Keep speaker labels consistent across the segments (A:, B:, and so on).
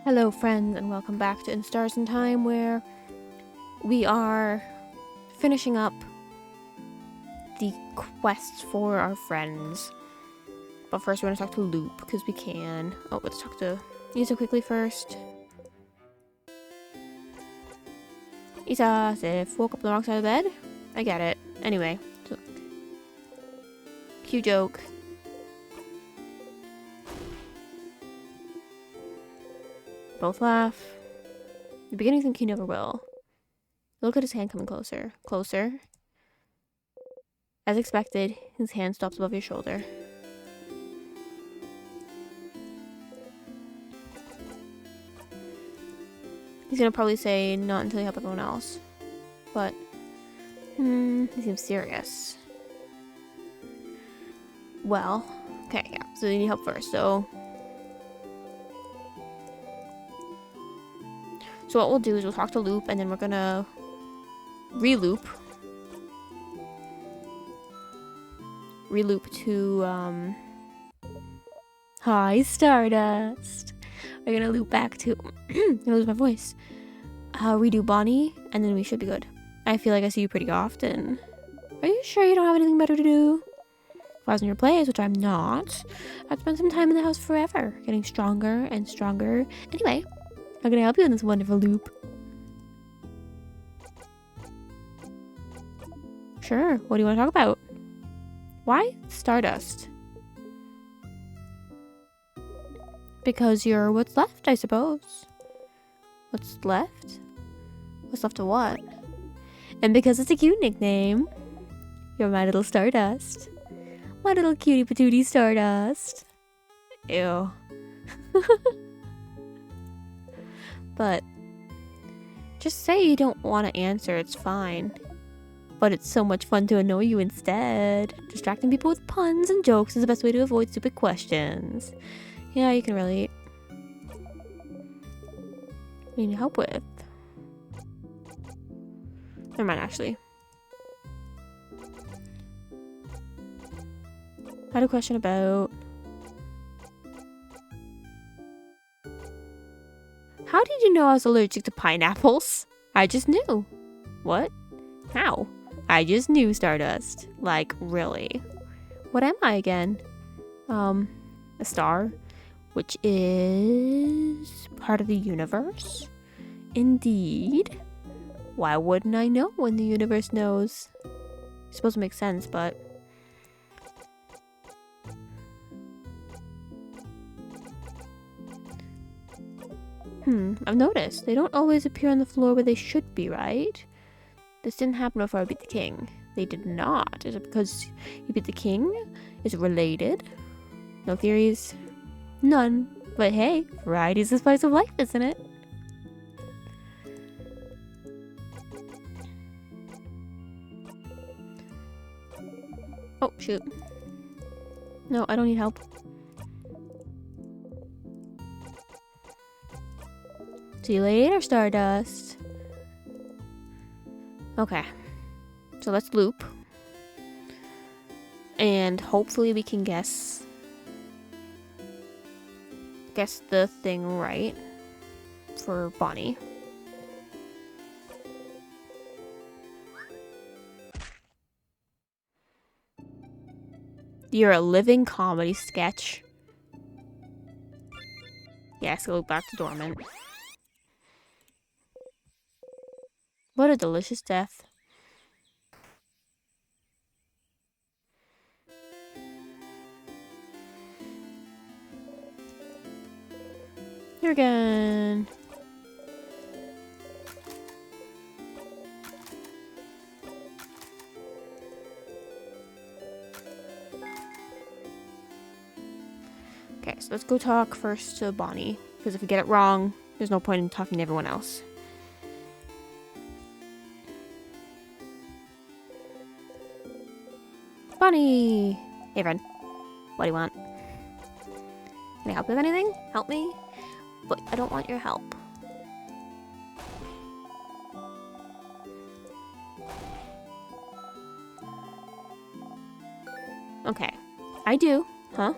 A: Hello friends and welcome back to In Stars in Time, where we are finishing up the quest for our friends. But first we're going to talk to Loop because we can. Oh, let's talk to Isa quickly first. Isa, Sif, woke up on the wrong side of the bed? I get it. Anyway, so, cue joke. Both laugh. The beginning think he never will. Look at his hand coming closer. Closer. As expected, his hand stops above your shoulder. He's gonna probably say not until you help everyone else. But, he seems serious. Well, okay, yeah, so you need help first, So what we'll do is we'll talk to Loop, and then we're gonna re-loop to, Hi, Stardust. We're gonna loop back to, I'm gonna lose my voice. Redo Bonnie, and then we should be good. I feel like I see you pretty often. Are you sure you don't have anything better to do? If I was in your place, which I'm not, I'd spend some time in the house forever, getting stronger and stronger. Anyway, how can I help you in this wonderful loop? Sure, what do you want to talk about? Why Stardust? Because you're what's left, I suppose. What's left? What's left of what? And because it's a cute nickname, you're my little Stardust. My little cutie patootie Stardust. Ew. But just say you don't want to answer, it's fine. But it's so much fun to annoy you instead. Distracting people with puns and jokes is the best way to avoid stupid questions. Yeah, you can relate. What do you need help with? Never mind, actually. I had a question about... How did you know I was allergic to pineapples? I just knew. What? How? I just knew, Stardust. Like, really. What am I again? A star? Which is part of the universe? Indeed. Why wouldn't I know when the universe knows? It's supposed to make sense, but... I've noticed. They don't always appear on the floor where they should be, right? This didn't happen before I beat the king. They did not. Is it because you beat the king? Is it related? No theories? None. But hey, variety's the spice of life, isn't it? Oh, shoot. No, I don't need help. See you later, Stardust. Okay. So let's loop. And hopefully we can guess the thing right for Bonnie. You're a living comedy sketch. Yes, go back to dormant. What a delicious death. Here again. Okay, so let's go talk first to Bonnie, because if we get it wrong, there's no point in talking to everyone else. Bonnie! Hey, friend. What do you want? Can I help you with anything? Help me? But I don't want your help. Okay. I do. Huh?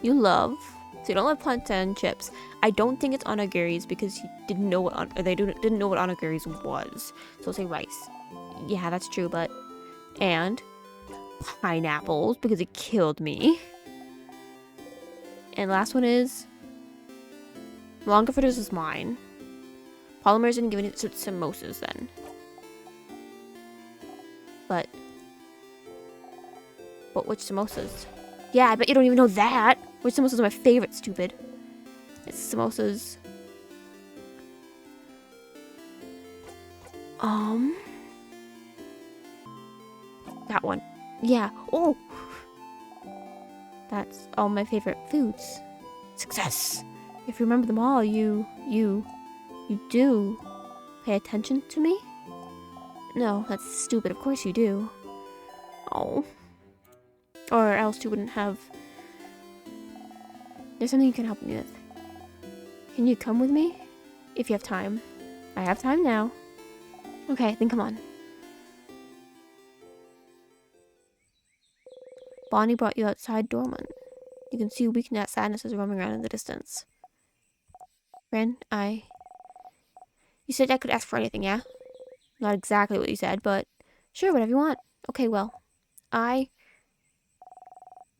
A: You love So you don't like plantain chips. I don't think it's onigiri's because he didn't know what didn't know what onigiri's was. So I'll say rice. Yeah, that's true, but and pineapples because it killed me. And last one is Longa fritters is mine. Polymers didn't give it to samosas then. But which samosas? Yeah, I bet you don't even know that. Which samosas are my favorite, stupid? It's samosas. That one. Yeah. Oh! That's all my favorite foods. Success! If you remember them all, you do pay attention to me? No, that's stupid. Of course you do. Oh. Or else you wouldn't have... There's something you can help me with. Can you come with me? If you have time. I have time now. Okay, then come on. Bonnie brought you outside Dormont. You can see weakness sadness is roaming around in the distance. Friend, You said I could ask for anything, yeah? Not exactly what you said, but sure, whatever you want. Okay, well, I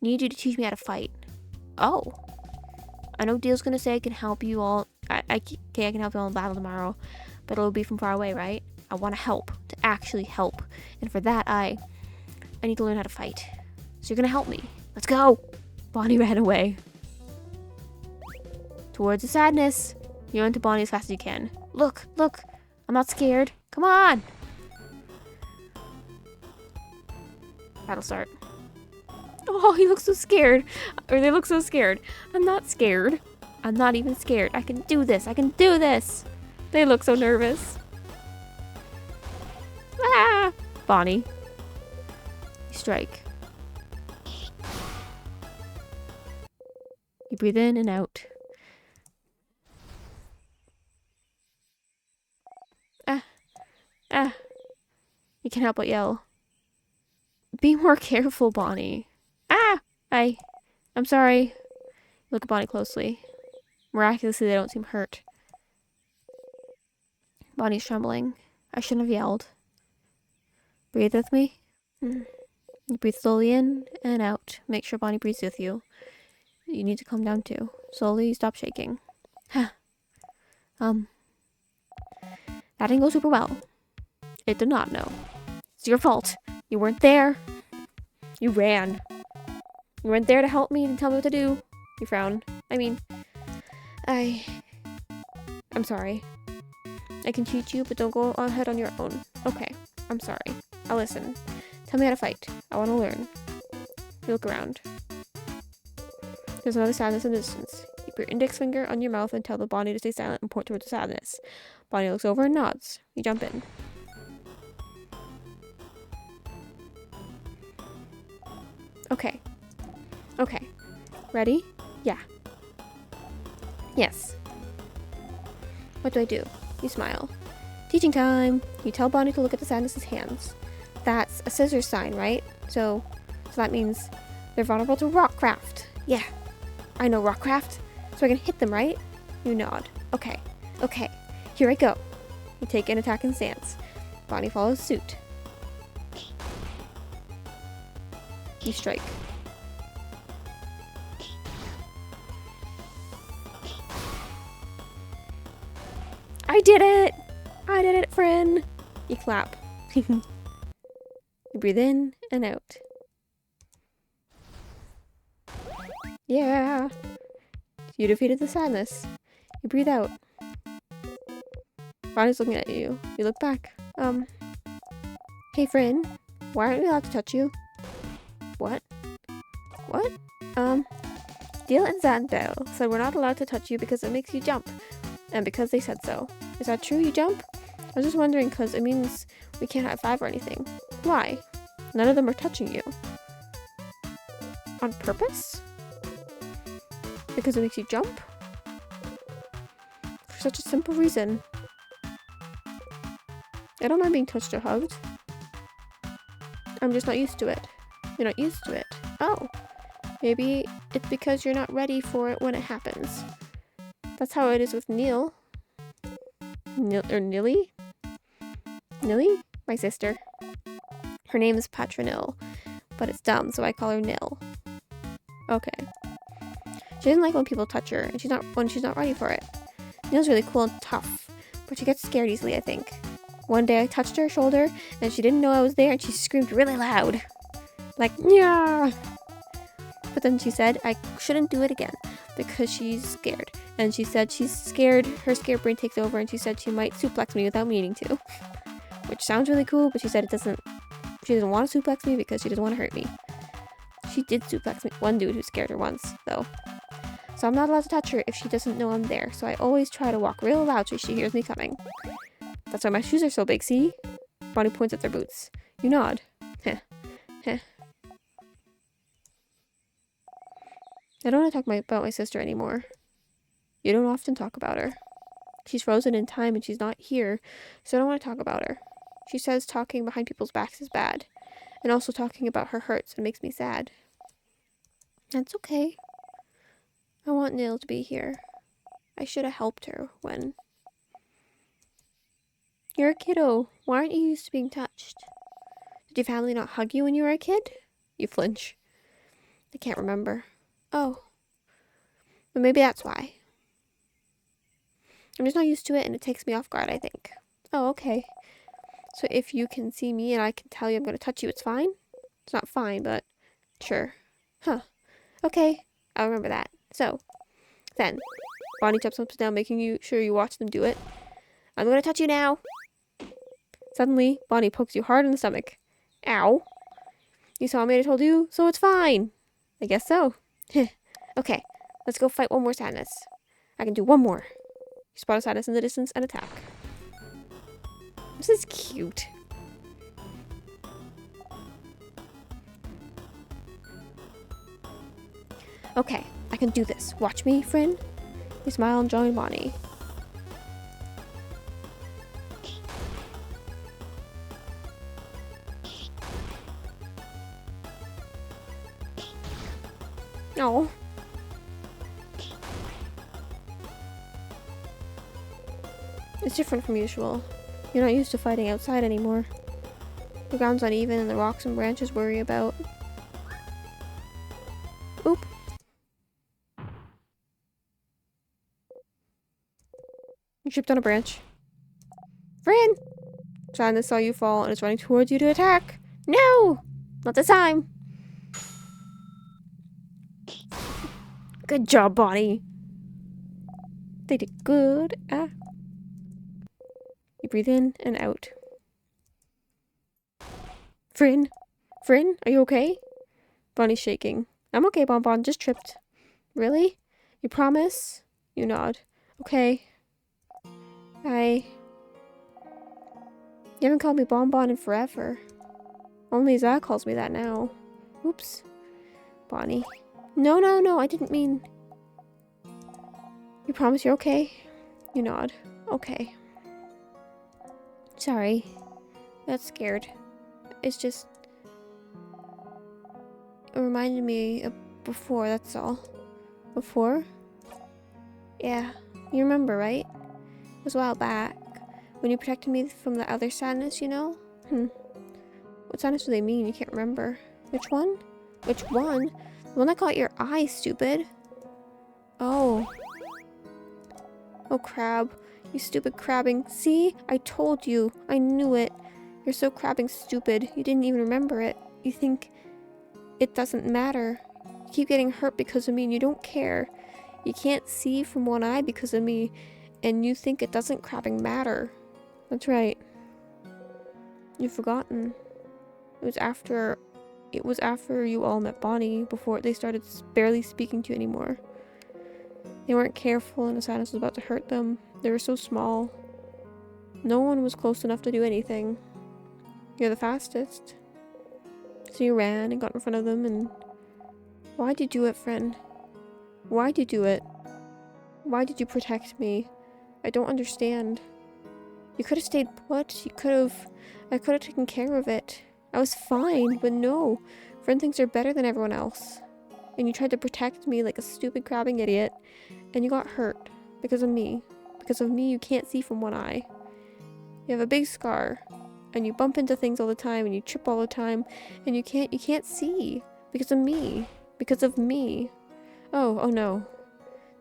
A: need you to teach me how to fight. Oh. I know Deal's gonna say I can help you all. I can help you all in battle tomorrow, but it'll be from far away, right? I want to help, to actually help. And for that, I need to learn how to fight. So you're gonna help me. Let's go! Bonnie ran away. Towards the sadness. You run to Bonnie as fast as you can. Look, look. I'm not scared. Come on! Battle start. Oh, he looks so scared. Or they look so scared. I'm not scared. I'm not even scared. I can do this. I can do this. They look so nervous. Ah! Bonnie. You strike. You breathe in and out. Ah. You can't help but yell. Be more careful, Bonnie. Ah! I'm sorry. Look at Bonnie closely. Miraculously, they don't seem hurt. Bonnie's trembling. I shouldn't have yelled. Breathe with me. You breathe slowly in and out. Make sure Bonnie breathes with you. You need to calm down too. Slowly, stop shaking. That didn't go super well. It did not, no. It's your fault. You weren't there. You ran. You weren't there to help me and tell me what to do. You frown. I mean, I'm sorry. I can teach you, but don't go ahead on your own. Okay, I'm sorry. I'll listen. Tell me how to fight. I want to learn. You look around. There's another sadness in the distance. Keep your index finger on your mouth and tell the Bonnie to stay silent and point towards the sadness. Bonnie looks over and nods. You jump in. Okay. Okay. Ready? Yeah. Yes. What do I do? You smile. Teaching time! You tell Bonnie to look at the sadness's hands. That's a scissors sign, right? So that means they're vulnerable to rockcraft. Yeah. I know rockcraft. So I can hit them, right? You nod. Okay. Okay. Here I go. You take an attacking stance. Bonnie follows suit. You strike. I did it! I did it, friend! You clap. You breathe in and out. Yeah! You defeated the sadness. You breathe out. Bonnie's looking at you. You look back. Hey, friend. Why aren't we allowed to touch you? What? What? Deal and Zandale said we're not allowed to touch you because it makes you jump. And because they said so. Is that true, you jump? I was just wondering because it means we can't high five or anything. Why? None of them are touching you. On purpose? Because it makes you jump? For such a simple reason. I don't mind being touched or hugged. I'm just not used to it. You're not used to it. Oh. Maybe It's because you're not ready for it when it happens. That's how it is with Neil. Nilly? Nilly? My sister. Her name is Patronil, but it's dumb, so I call her Nil. Okay. She doesn't like when people touch her, and when she's not ready for it. Nil's really cool and tough, but she gets scared easily, I think. One day I touched her shoulder, and she didn't know I was there, and she screamed really loud. Like, yeah. But then she said I shouldn't do it again, because she's scared. And she said she's scared, her scared brain takes over, and she said she might suplex me without meaning to. Which sounds really cool, but she said she doesn't want to suplex me because she doesn't want to hurt me. She did suplex me, one dude who scared her once, though. So I'm not allowed to touch her if she doesn't know I'm there, so I always try to walk real loud so she hears me coming. That's why my shoes are so big, see? Bonnie points at their boots. You nod. Heh. Heh. I don't want to talk about my sister anymore. You don't often talk about her. She's frozen in time and she's not here, so I don't want to talk about her. She says talking behind people's backs is bad, and also talking about her hurts and makes me sad. That's okay. I want Neil to be here. I should have helped her when... You're a kiddo. Why aren't you used to being touched? Did your family not hug you when you were a kid? You flinch. I can't remember. Oh. But maybe that's why. I'm just not used to it and it takes me off guard, I think. Oh, okay. So if you can see me and I can tell you I'm going to touch you, it's fine? It's not fine, but sure. Huh. Okay. I'll remember that. So, then, Bonnie jumps up and down, making sure you watch them do it. I'm going to touch you now. Suddenly, Bonnie pokes you hard in the stomach. Ow. You saw me and I told you, so it's fine. I guess so. Okay, let's go fight one more sadness. I can do one more. You spot a sadness in the distance and attack. This is cute. Okay, I can do this. Watch me, friend. You smile and join Bonnie. Oh. It's different from usual. You're not used to fighting outside anymore. The ground's uneven and the rocks and branches worry about. Oop. You tripped on a branch. Friend! Sadness saw you fall and is running towards you to attack. No! Not this time. Good job, Bonnie. They did good. Ah. You breathe in and out. Fryn? Fryn, are you okay? Bonnie's shaking. I'm okay, Bonbon, just tripped. Really? You promise? You nod. Okay. You haven't called me Bonbon in forever. Only Zach calls me that now. Oops. Bonnie. No, I didn't mean... You promise you're okay? You nod. Okay. Sorry. Got scared. It's just... It reminded me of before, that's all. Before? Yeah. You remember, right? It was a while back. When you protected me from the other sadness, you know? What sadness do they mean? You can't remember. Which one? Which one? The one that caught your eye, stupid. Oh. Oh, crab. You stupid crabbing. See? I told you. I knew it. You're so crabbing stupid. You didn't even remember it. You think it doesn't matter. You keep getting hurt because of me and you don't care. You can't see from one eye because of me and you think it doesn't crabbing matter. That's right. You've forgotten. It was after you all met Bonnie, before they started barely speaking to you anymore. They weren't careful and the sadness was about to hurt them. They were so small. No one was close enough to do anything. You're the fastest. So you ran and got in front of them and... Why'd you do it, friend? Why'd you do it? Why did you protect me? I don't understand. You could have stayed put. I could have taken care of it. I was fine, but no. Friend thinks you're better than everyone else. and you tried to protect me like a stupid crabbing idiot, and you got hurt because of me. Because of me, you can't see from one eye. You have a big scar, and you bump into things all the time, and you trip all the time, and you can't see because of me. Because of me. Oh no.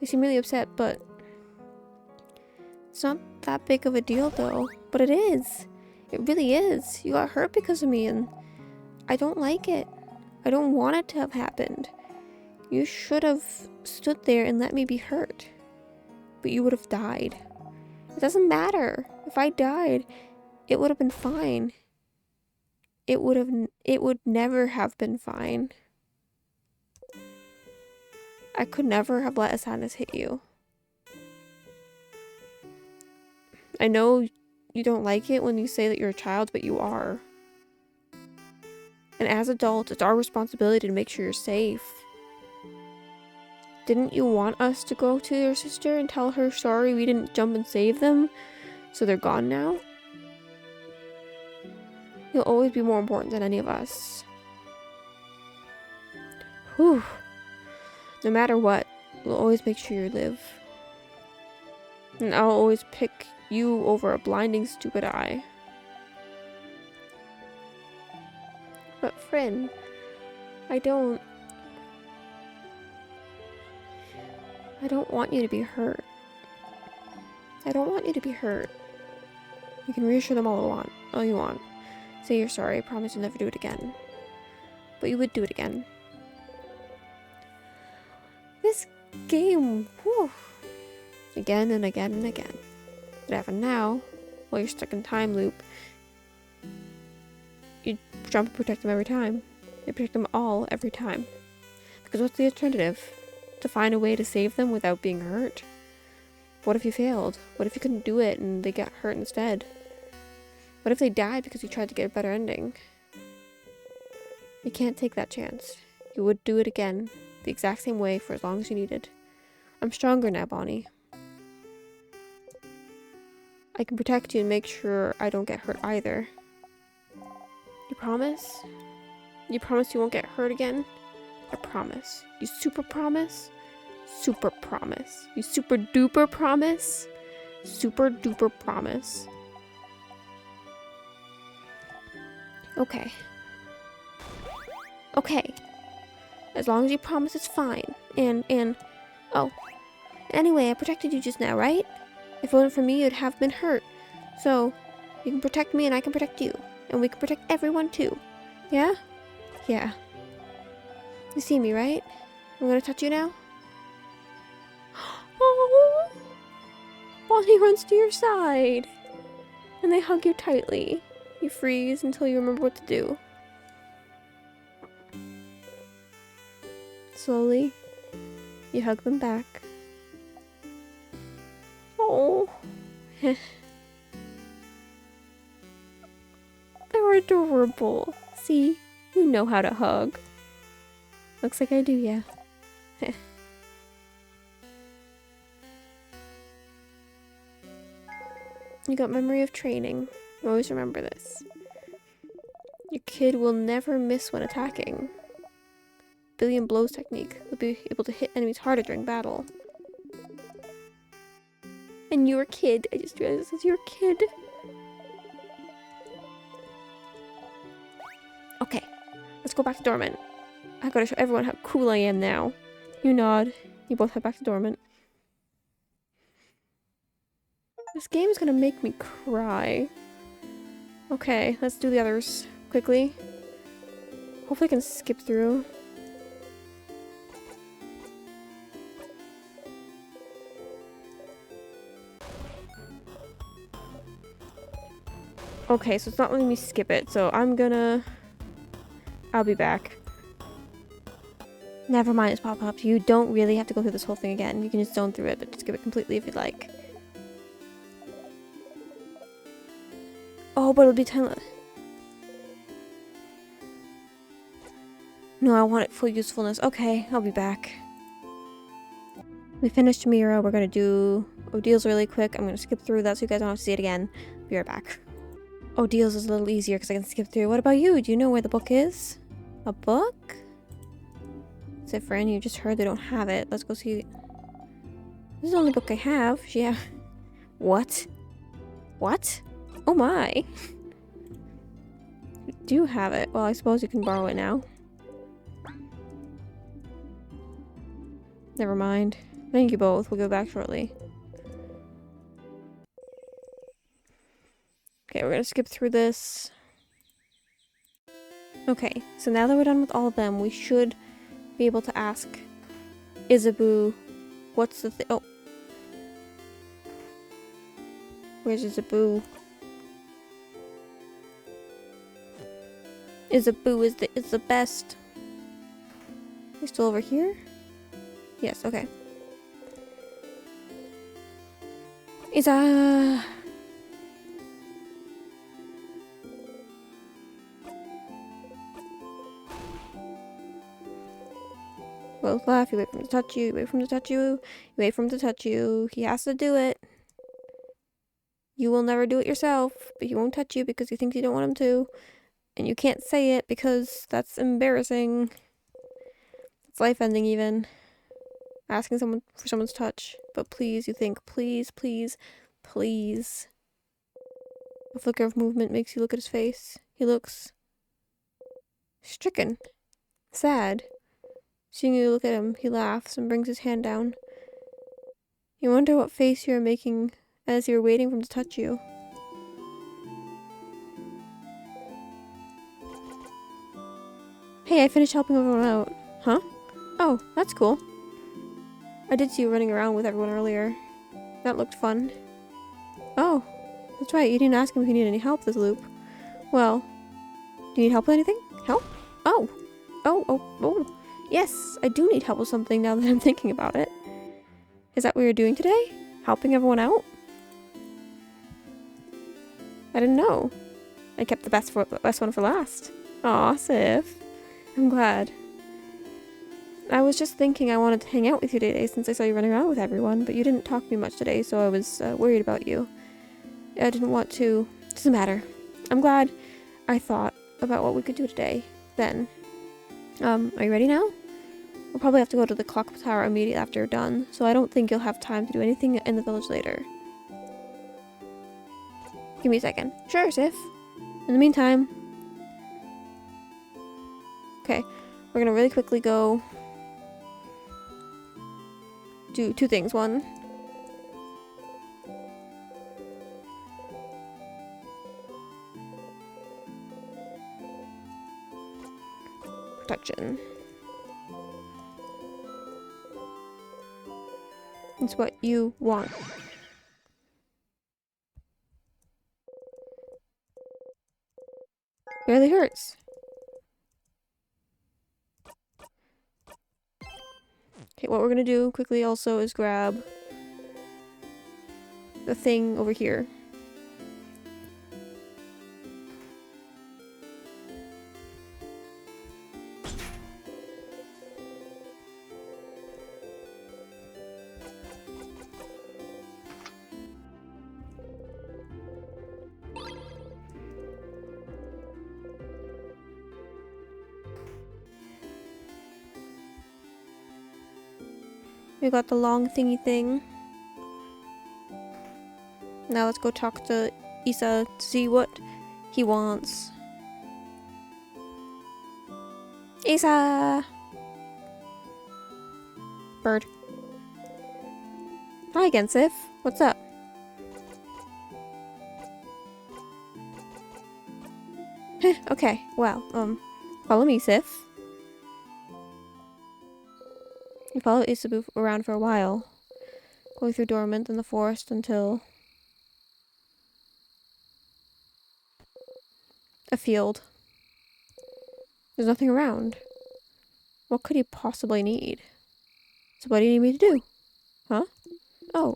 A: They seem really upset, but it's not that big of a deal though. But it is. It really is. You got hurt because of me, and I don't like it. I don't want it to have happened. You should have stood there and let me be hurt. But you would have died. It doesn't matter. If I died, it would have been fine. It would never have been fine. I could never have let a sadness hit you. I know you don't like it when you say that you're a child, but you are. And as adults, it's our responsibility to make sure you're safe. Didn't you want us to go to your sister and tell her sorry we didn't jump and save them, so they're gone now? You'll always be more important than any of us. Whew. No matter what, we'll always make sure you live. And I'll always pick you over a blinding stupid eye. But Fryn, I don't want you to be hurt. I don't want you to be hurt. You can reassure them all you want. Say you're sorry, promise you'll never do it again. But you would do it again. This game, whew. Again and again and again. But even now, while you're stuck in time loop, you jump and protect them every time. You protect them all every time. Because what's the alternative? To find a way to save them without being hurt? What if you failed? What if you couldn't do it and they got hurt instead? What if they died because you tried to get a better ending? You can't take that chance. You would do it again, the exact same way for as long as you needed. I'm stronger now, Bonnie. I can protect you and make sure I don't get hurt either. You promise? You promise you won't get hurt again? I promise. You super promise? Super promise. You super duper promise? Super duper promise. Okay. Okay. As long as you promise it's fine. Oh. Anyway, I protected you just now, right? If it wasn't for me, you'd have been hurt. So, you can protect me and I can protect you. And we can protect everyone too. Yeah? Yeah. You see me, right? I'm gonna touch you now. Oh! Bonnie runs to your side. And they hug you tightly. You freeze until you remember what to do. Slowly, you hug them back. Oh. They're adorable. See? You know how to hug. Looks like I do, yeah. You got memory of training. Always remember this. Your kid will never miss when attacking. Billion blows technique. Will be able to hit enemies harder during battle. And you're a kid. I just realized this is your kid. Okay, let's go back to Dormant. I gotta show everyone how cool I am now. You nod. You both head back to Dormant. This game is gonna make me cry. Okay, let's do the others quickly. Hopefully I can skip through. Okay, so it's not letting me skip it, so I'll be back. Never mind, it's pop-up. You don't really have to go through this whole thing again. You can just zone through it, but skip it completely if you'd like. Oh, but it'll be time. No, I want it full usefulness. Okay, I'll be back. We finished Mira. We're gonna do Odil's really quick. I'm gonna skip through that so you guys don't have to see it again. Be right back. Odil's is a little easier because I can skip through. What about you? Do you know where the book is? A book? Zifrin, you just heard they don't have it. Let's go see. This is the only book I have. Yeah. What? What? Oh my. You do have it. Well, I suppose you can borrow it now. Never mind. Thank you both. We'll go back shortly. Okay, we're gonna skip through this. Okay, so now that we're done with all of them, we should be able to ask Isabu what's the thing. Oh. Where's Isabu? Isabu is the best. You're still over here? Yes, okay. Isa! Both laugh, you wait for him to touch you, you wait for him to touch you, you wait for him to touch you. He has to do it. You will never do it yourself, but he won't touch you because he thinks you don't want him to. And you can't say it because that's embarrassing. It's life-ending even. Asking someone for someone's touch. But please, you think, please, please, please. A flicker of movement makes you look at his face. He looks stricken. Sad. Seeing you look at him, he laughs and brings his hand down. You wonder what face you are making as you're waiting for him to touch you. Hey, I finished helping everyone out. Huh? Oh, that's cool. I did see you running around with everyone earlier. That looked fun. Oh, that's right. You didn't ask him if he needed any help this loop. Well, do you need help with anything? Help? Oh. Oh. Yes, I do need help with something now that I'm thinking about it. Is that what you're doing today? Helping everyone out? I didn't know. I kept the best one for last. Aw, Sif. I'm glad. I was just thinking I wanted to hang out with you today since I saw you running around with everyone, but you didn't talk to me much today, so I was worried about you. I didn't want to... Doesn't matter. I'm glad I thought about what we could do today. Then. Are you ready now? We'll probably have to go to the clock tower immediately after you're done, so I don't think you'll have time to do anything in the village later. Give me a second. Sure, Sif. In the meantime... Okay, we're gonna really quickly go... do two things. One... protection. It's what you want. Barely hurts. Okay, what we're gonna do quickly also is grab the thing over here. We got the long thingy thing. Now let's go talk to Isa to see what he wants. Isa! Bird. Hi again, Sif. What's up? Okay, well, follow me, Sif. You follow Isabu around for a while, going through Dormant in the forest until... a field. There's nothing around. What could he possibly need? So what do you need me to do? Huh? Oh,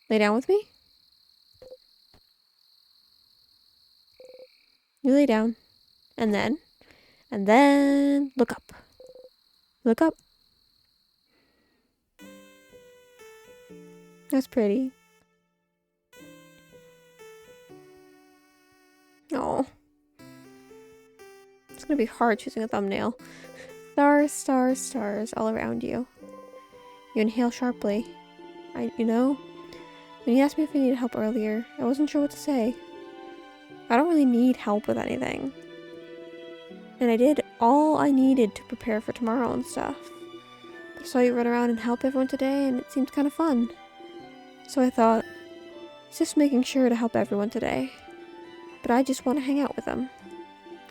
A: lay down with me? You lay down. And then, look up. Look up. That's pretty. Oh. It's gonna be hard choosing a thumbnail. Stars, stars, stars all around you. You inhale sharply. When you asked me if I needed help earlier, I wasn't sure what to say. I don't really need help with anything. And I did all I needed to prepare for tomorrow and stuff. I saw you run around and help everyone today, and it seemed kind of fun. So I thought, it's just making sure to help everyone today. But I just want to hang out with them.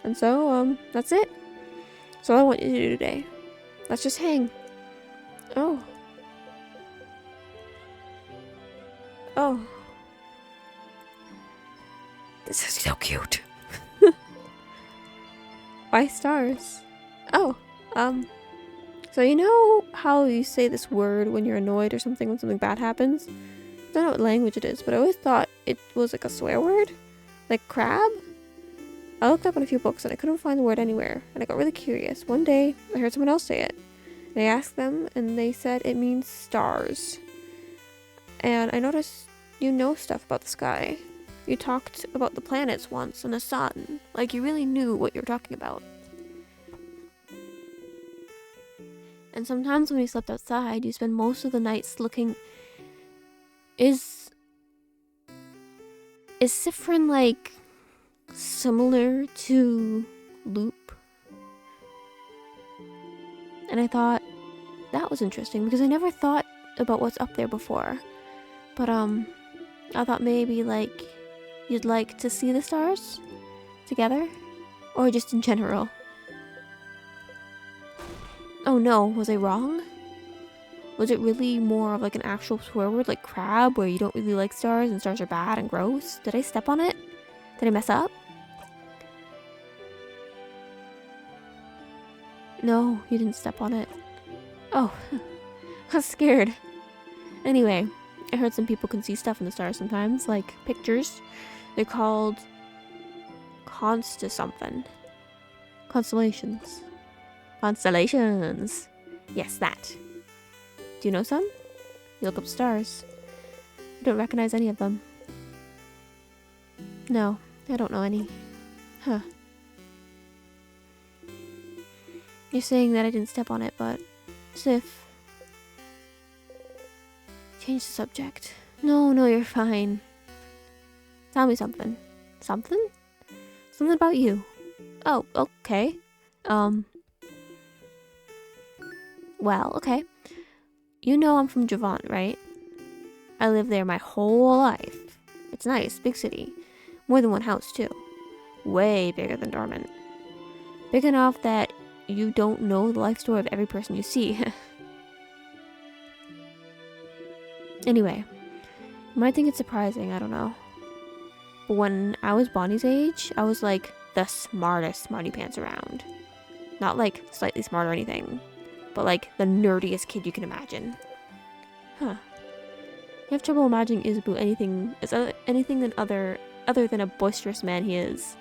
A: And so, that's it. That's all I want you to do today. Let's just hang. Oh. Oh. This is so cute. Why stars? Oh, so you know how you say this word when you're annoyed or something when something bad happens? I don't know what language it is, but I always thought it was like a swear word. Like crab? I looked up in a few books and I couldn't find the word anywhere, and I got really curious. One day, I heard someone else say it. And I asked them, and they said it means stars. And I noticed you know stuff about the sky. You talked about the planets once and the sun, like you really knew what you were talking about. And sometimes when you slept outside, you spend most of the nights looking... Is Siffrin, like, similar to Loop? And I thought, that was interesting, because I never thought about what's up there before. But, I thought maybe, like, you'd like to see the stars together? Or just in general? Oh no, was I wrong? Was it really more of like an actual swear word like crab, where you don't really like stars and stars are bad and gross? Did I step on it? Did I mess up? No, you didn't step on it. Oh, I was scared. Anyway, I heard some people can see stuff in the stars sometimes, like pictures. They're called something. Constellations. Constellations. Yes, that. Do you know some? You look up stars. You don't recognize any of them. No, I don't know any. Huh. You're saying that I didn't step on it, but... Sif. Change the subject. No, you're fine. Tell me something. Something? Something about you. Oh, okay. Well, okay. You know I'm from Javant, right? I lived there my whole life. It's nice, big city. More than one house, too. Way bigger than Dormant. Big enough that you don't know the life story of every person you see. Anyway, you might think it's surprising, I don't know. But when I was Bonnie's age, I was like the smartest smarty pants around. Not like slightly smart or anything, but like the nerdiest kid you can imagine. Huh. You have trouble imagining Isabu anything than other than a boisterous man he is.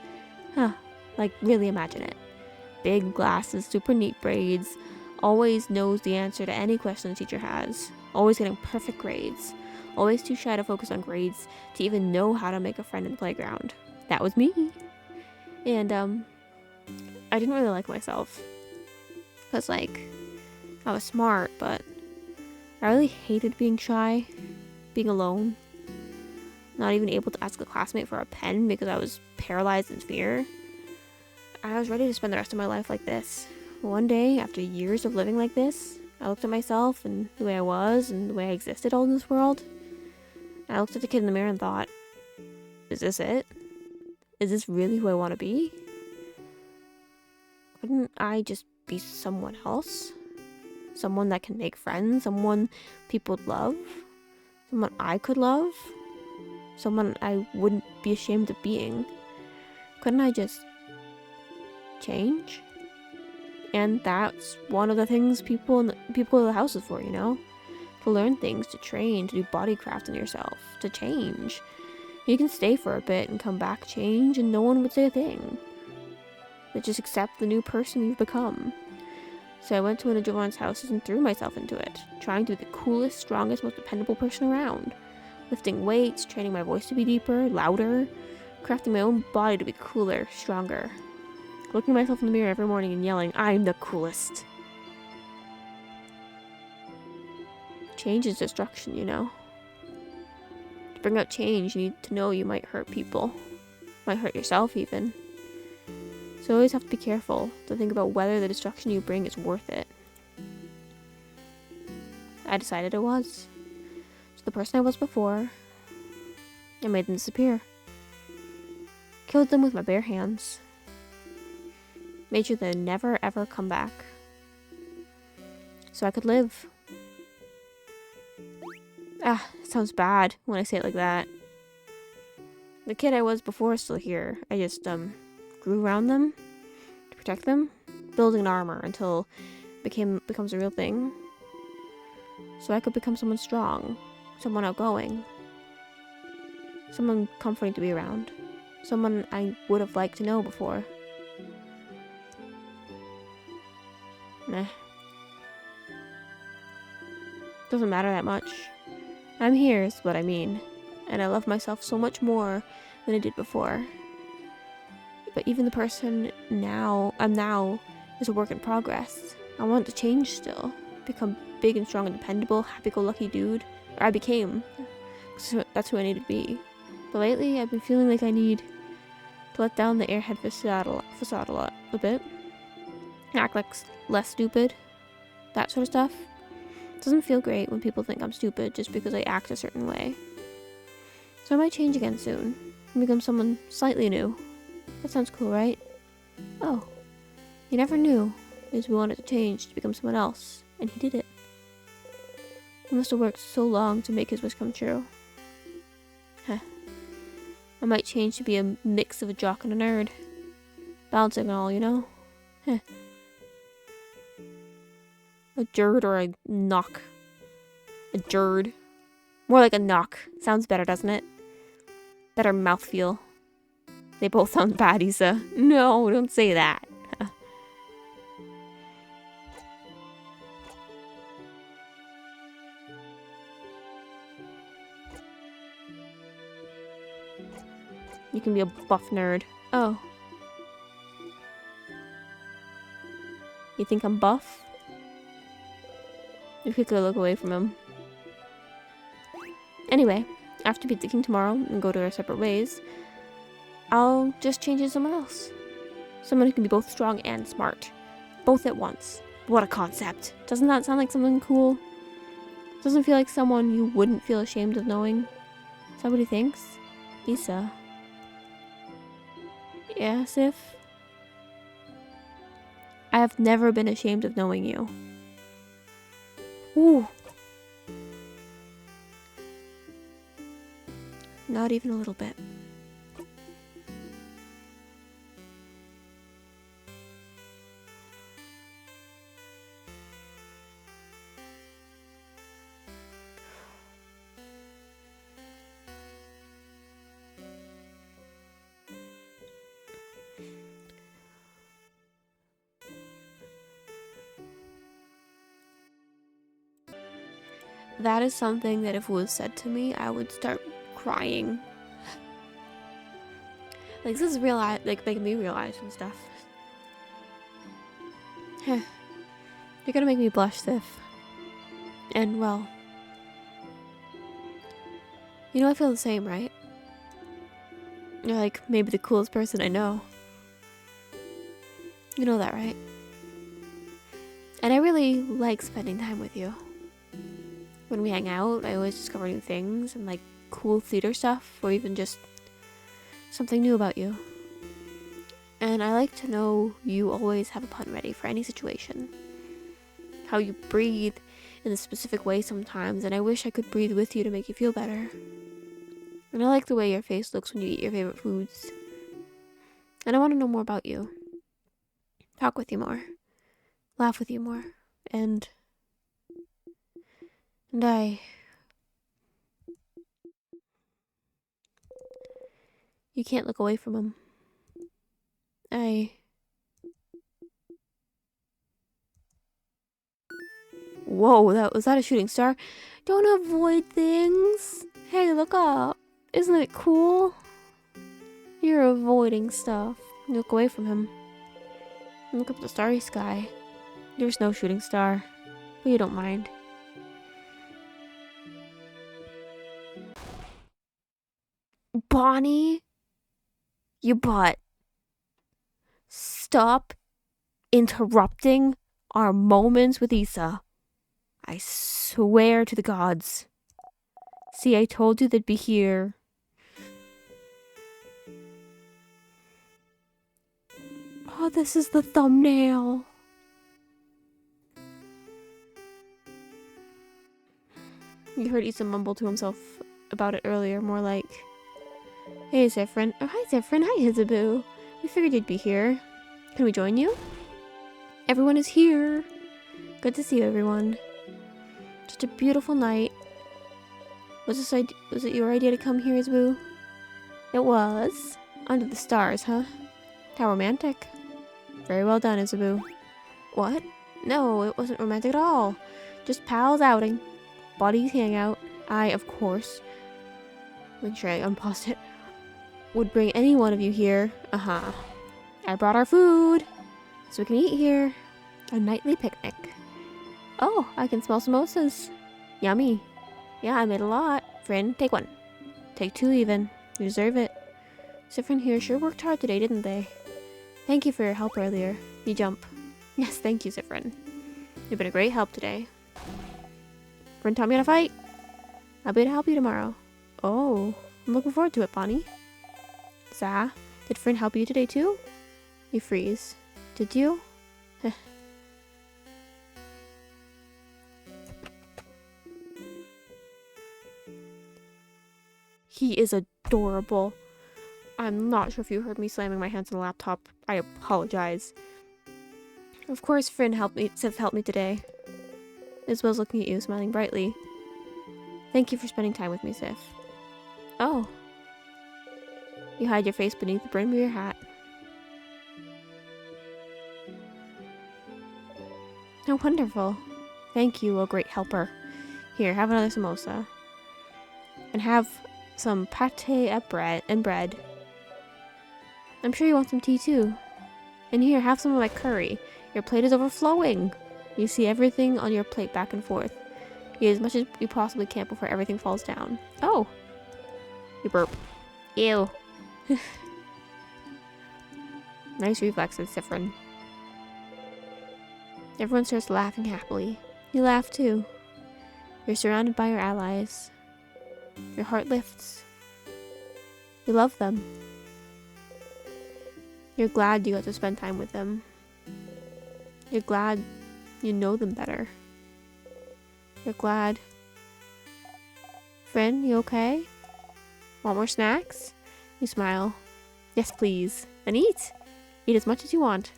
A: Huh. Like, really imagine it. Big glasses, super neat braids, always knows the answer to any question the teacher has. Always getting perfect grades. Always too shy to focus on grades to even know how to make a friend in the playground. That was me. And, I didn't really like myself. Because, like, I was smart, but I really hated being shy, being alone, not even able to ask a classmate for a pen because I was paralyzed in fear. I was ready to spend the rest of my life like this. One day, after years of living like this, I looked at myself and the way I was and the way I existed all in this world. I looked at the kid in the mirror and thought, is this it? Is this really who I want to be? Couldn't I just be someone else? Someone that can make friends? Someone people would love? Someone I could love? Someone I wouldn't be ashamed of being? Couldn't I just change? And that's one of the things people go to the house is for, you know? To learn things, to train, to do body craft on yourself, to change. You can stay for a bit and come back, change, and no one would say a thing. But just accept the new person you've become. So I went to one of Javon's houses and threw myself into it, trying to be the coolest, strongest, most dependable person around. Lifting weights, training my voice to be deeper, louder, crafting my own body to be cooler, stronger. Looking myself in the mirror every morning and yelling, I'm the coolest. Change is destruction, you know. To bring out change, you need to know you might hurt people. Might hurt yourself, even. So you always have to be careful to think about whether the destruction you bring is worth it. I decided it was. So the person I was before, I made them disappear. Killed them with my bare hands. Made sure they'd never ever come back. So I could live. Ah, it sounds bad when I say it like that. The kid I was before is still here. I just, grew around them to protect them, building armor until it becomes a real thing. So I could become someone strong, someone outgoing, someone comforting to be around, someone I would have liked to know before. Meh. Doesn't matter that much. I'm here is what I mean, and I love myself so much more than I did before. But even the person I'm now is a work in progress. I want to change still, become big and strong and dependable, happy-go-lucky dude. Or I became. So that's who I need to be. But lately, I've been feeling like I need to let down the airhead facade a bit. Act like less stupid. That sort of stuff. It doesn't feel great when people think I'm stupid just because I act a certain way. So I might change again soon and become someone slightly new. That sounds cool, right? Oh, you never knew Izumi wanted to change to become someone else, and he did it. He must have worked so long to make his wish come true. Heh. I might change to be a mix of a jock and a nerd. Balancing it all, you know? Heh. A jerd or a knock. A jerd. More like a knock. Sounds better, doesn't it? Better mouthfeel. They both sound bad, Isa. No, don't say that. You can be a buff nerd. Oh. You think I'm buff? You quickly look away from him. Anyway, after beat the king tomorrow and go to our separate ways, I'll just change into someone else. Someone who can be both strong and smart. Both at once. What a concept. Doesn't that sound like something cool? Doesn't feel like someone you wouldn't feel ashamed of knowing. Is that what he thinks? Isa. Yeah, Sif? I have never been ashamed of knowing you. Ooh. Not even a little bit. That is something that if it was said to me, I would start crying. Like, this is real, like, making me realize and stuff. You're gonna make me blush, Sif. And, well, you know I feel the same, right? You're like, maybe the coolest person I know. You know that, right? And I really like spending time with you. When we hang out, I always discover new things and like cool theater stuff, or even just something new about you. And I like to know you always have a pun ready for any situation. How you breathe in a specific way sometimes, and I wish I could breathe with you to make you feel better. And I like the way your face looks when you eat your favorite foods. And I want to know more about you. Talk with you more. Laugh with you more. And you can't look away from him. Whoa, was that a shooting star? Don't avoid things. Hey, look up. Isn't it cool? You're avoiding stuff. Look away from him. Look up the starry sky. There's no shooting star, but you don't mind. Bonnie, you butt. Stop interrupting our moments with Issa. I swear to the gods. See, I told you they'd be here. Oh, this is the thumbnail. You heard Issa mumble to himself about it earlier, more like, "Hey, Zephyrin." Oh, hi, Zephyrin. Hi, Isabu. We figured you'd be here. Can we join you? Everyone is here. Good to see you, everyone. Just a beautiful night. Was it your idea to come here, Isabu? It was. Under the stars, huh? How romantic. Very well done, Isabu. What? No, it wasn't romantic at all. Just pals outing. Buddies hangout. I, of course, make sure I unpaused it, would bring any one of you here. I brought our food, so we can eat here. A nightly picnic. Oh, I can smell samosas. Yummy. Yeah, I made a lot. Friend, take one. Take two even. You deserve it. Zephyrin here sure worked hard today, didn't they? Thank you for your help earlier. You jump. Yes, thank you, Zephyrin. You've been a great help today. Friend taught me how to fight. I'll be able to help you tomorrow. Oh, I'm looking forward to it, Bonnie. Zah, did Friend help you today too? You freeze. Did you? He is adorable. I'm not sure if you heard me slamming my hands on the laptop. I apologize. Of course, Friend helped me. Sif helped me today. Isabel's looking at you, smiling brightly. Thank you for spending time with me, Sif. Oh. You hide your face beneath the brim of your hat. How wonderful. Thank you, O great helper. Here, have another samosa. And have some pate at bread. I'm sure you want some tea too. And here, have some of my curry. Your plate is overflowing. You see everything on your plate back and forth. Eat as much as you possibly can before everything falls down. Oh. You burp. Ew. Nice reflexes, Zephyrin. Everyone starts laughing happily. You laugh too. You're surrounded by your allies. Your heart lifts. You love them. You're glad you got to spend time with them. You're glad you know them better. You're glad. Friend, you okay? Want more snacks? You smile. Yes, please. Then eat. Eat as much as you want.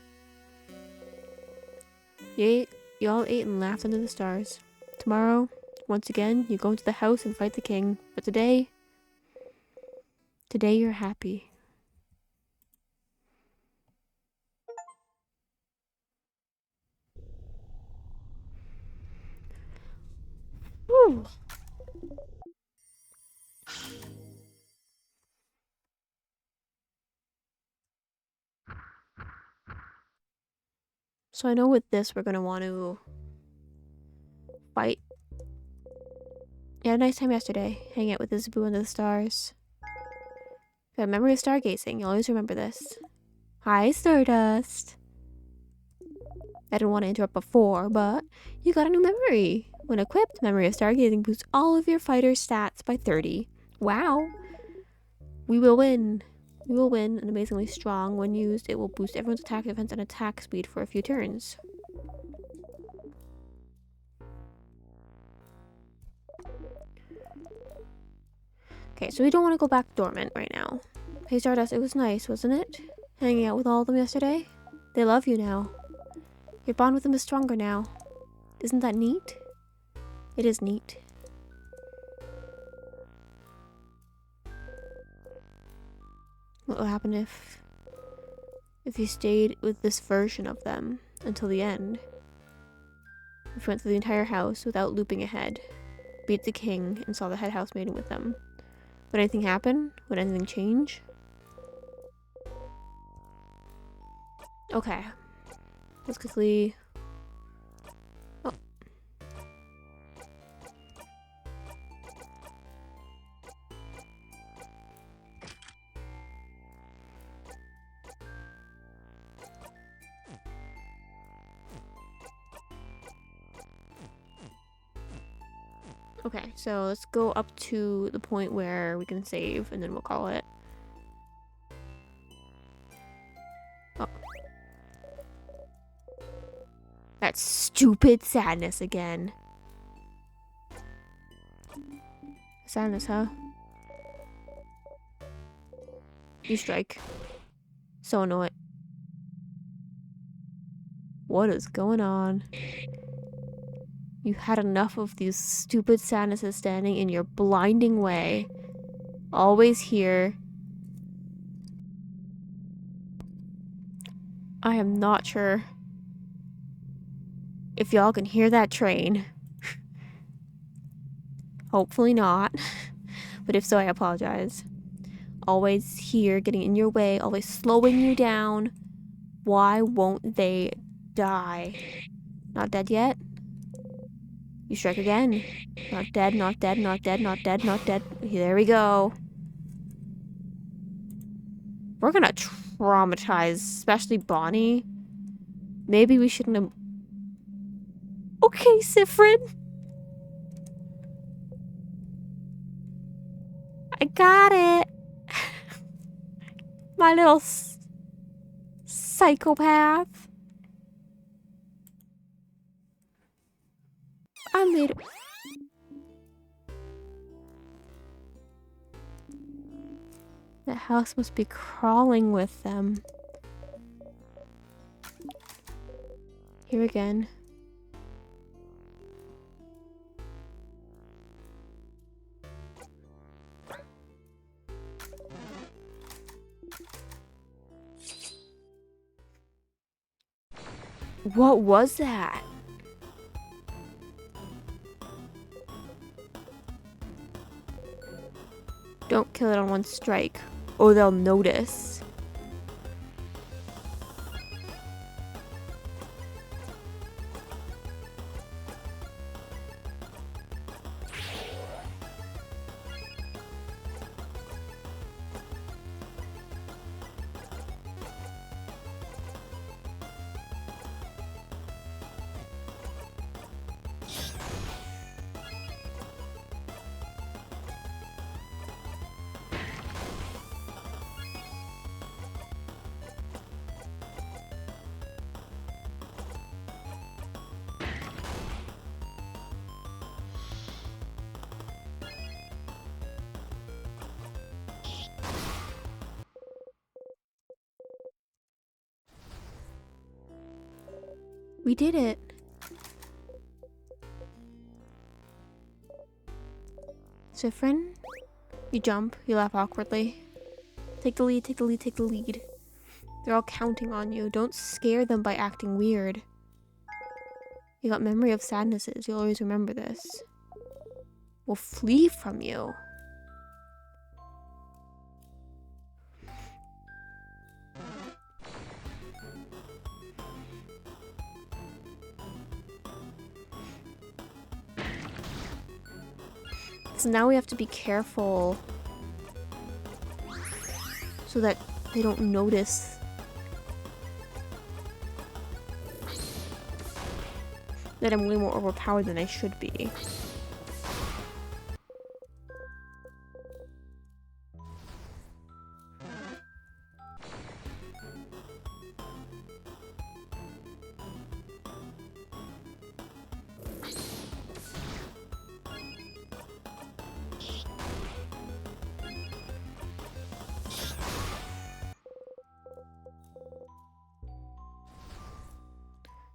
A: You all ate and laughed under the stars. Tomorrow, once again, you go into the house and fight the king. But today you're happy. Whew. So I know with this we're gonna want to fight. You had a nice time yesterday, hanging out with Isabu under the stars. If you have a memory of stargazing, you'll always remember this. Hi, Stardust. I didn't want to interrupt before, but you got a new memory. When equipped, Memory of Stargazing boosts all of your fighter's stats by 30. Wow. We will win. We will win, and amazingly strong. When used, it will boost everyone's attack, defense, and attack speed for a few turns. Okay, so we don't want to go back dormant right now. Hey Stardust, it was nice, wasn't it? Hanging out with all of them yesterday? They love you now. Your bond with them is stronger now. Isn't that neat? It is neat. What will happen if you stayed with this version of them until the end? If you went through the entire house without looping ahead, beat the king, and saw the head house mating with them. Would anything happen? Would anything change? Okay. Let's quickly... Oh. Okay, so let's go up to the point where we can save, and then we'll call it. Oh. That stupid sadness again. Sadness, huh? You strike. So annoying. What is going on? You had enough of these stupid sadnesses standing in your blinding way. Always here. I am not sure if y'all can hear that train. Hopefully not. But if so, I apologize. Always here, getting in your way, always slowing you down. Why won't they die? Not dead yet? You strike again. Not dead, not dead, not dead, not dead, not dead. There we go. We're gonna traumatize, especially Bonnie. Maybe we shouldn't have... Okay, Siffrin. I got it. My little psychopath. I made it. The house must be crawling with them. Here again. What was that? Don't kill it on one strike, or they'll notice. We did it. Siffrin, you jump, you laugh awkwardly. Take the lead, take the lead, take the lead. They're all counting on you. Don't scare them by acting weird. You got memory of sadnesses. You'll always remember this. We'll flee from you. So now we have to be careful so that they don't notice that I'm way more overpowered than I should be.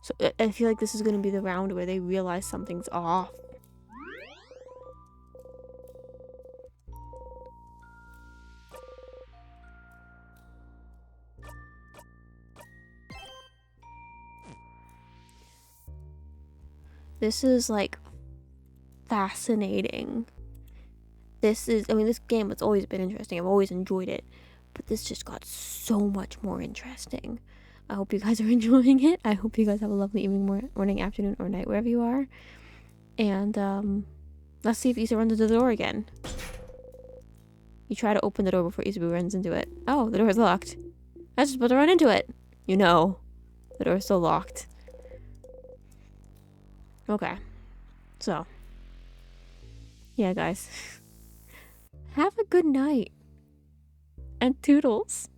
A: So I feel like this is going to be the round where they realize something's off. This is like fascinating. This game has always been interesting. I've always enjoyed it. But this just got so much more interesting. I hope you guys are enjoying it. I hope you guys have a lovely evening, morning, afternoon, or night, wherever you are. And, let's see if Issa runs into the door again. You try to open the door before Issa runs into it. Oh, the door is locked. I was just about to run into it. You know, the door is still locked. Okay. So. Yeah, guys. Have a good night. And toodles.